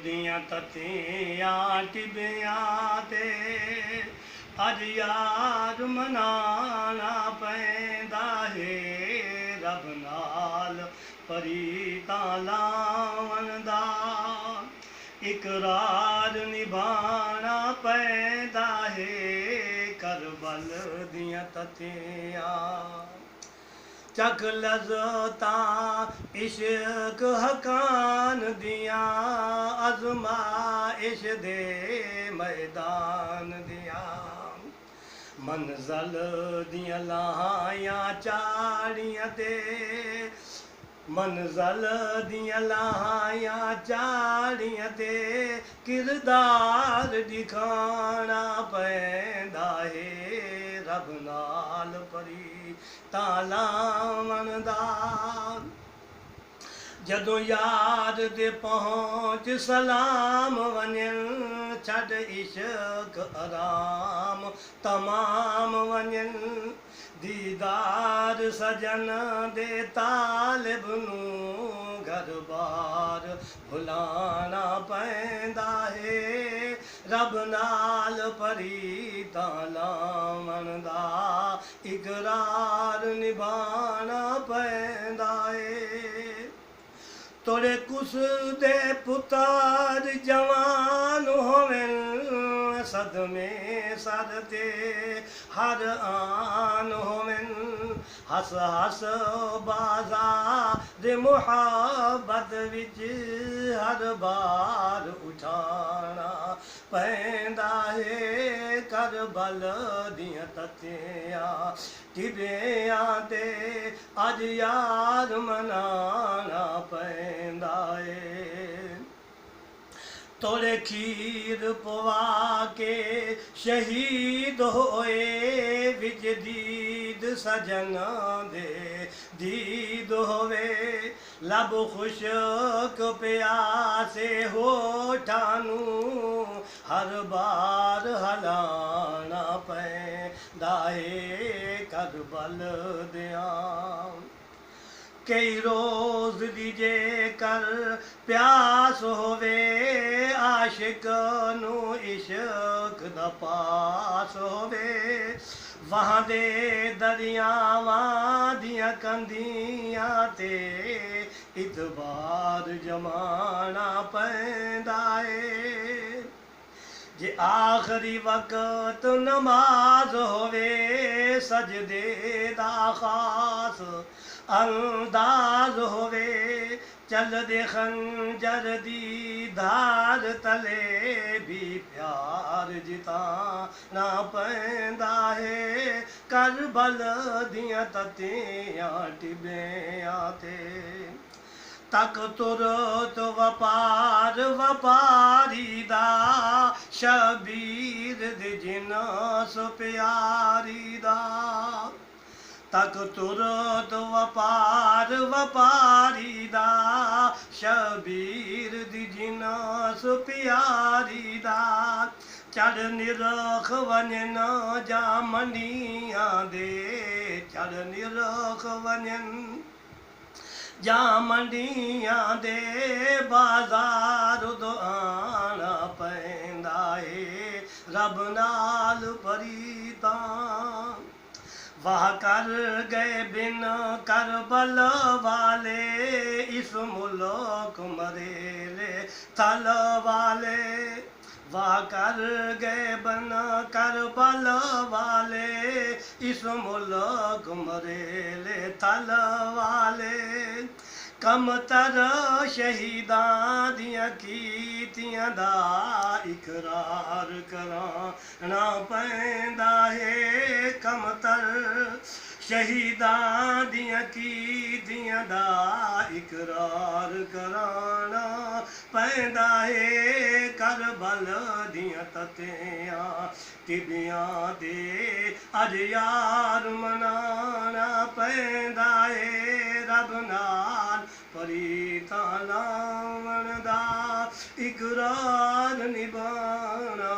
दियां तत्तियां टिबियां ते अज यार मनाना पैंदा है रब नाल परीतां लावन दा इकरार निभाना पैंदा है करबल दियां तत्तियां चख लज़्ज़तां इश्क हकान दियां अज़माइश दे मैदान दियां मंज़ल दियां लाहियां चाड़ियां ते मंज़ल दियां लाहियां चाड़ियां ते किरदार दिखाना पैंदा है रब नाल परीतां लावन दा जदों यार दे पहुँच सलाम वञन छॾ इश्क आराम तमाम वञन दीदार सजन दे तालिब नूं घर बार भुलाना पैंदा है रब नाल परीतां लावन दा इकरार निभाना पैंदा है तोड़े कुस दे पुतार जवान होवन सदमे सर ते हर आन होवन हस हस बाज़ार मुहब्बत विच हर बार उठाना पैंदा है करबल दियां तत्तियां टिबियां ते अज यार मनाना पैंदा है तोड़े खीर पवा के शहीद होए विच दीद सजन दे दीद होवे लब खुशक प्यासे होठां नूं हर बार हलाना पैंदा है करबल दियां कई रोज़ दी जेकर प्यास होवे आशिक नूं इश्क दा पास होवे वहां दे दरियावां दियां कंधियां ते इतबार जमाना पैंदा है जे आखरी वक्त नमाज होवे सजदे दा खास अंदाज होवे चलदे खंजर दी धार तले भी प्यार जिताना पैंदा है करबल दियां तत्तियां टिबियां ते तक तुरत वपार वपारी दा शबीर दे जिनस प्यारी दा तक तुरत वपार वपारी दा शबीर दी जिनस प्यारी दा चढ़ निरख वञन जा मंडियां दे चढ़ निरख वञन जा मंडियां दे बाज़ार दो आना पैंदा है रब नाल परीतां वाह कर गए बिन करबल वाले इस मुल्क मरेले थल वाले वाह कर गए बन करबल वाले इस मुल्क मरेले थल वाले कमतर शहीदां दियां कीतियां दा इकरार कराना पैंदा है कमतर शहीदां दियां कीतियां दा इकरार कराना पैंदा है करबल दियां तत्तियां टिबियां ते अज यार मनाना पैंदा है रब नाल परीतां लावन दा इकरार निभाना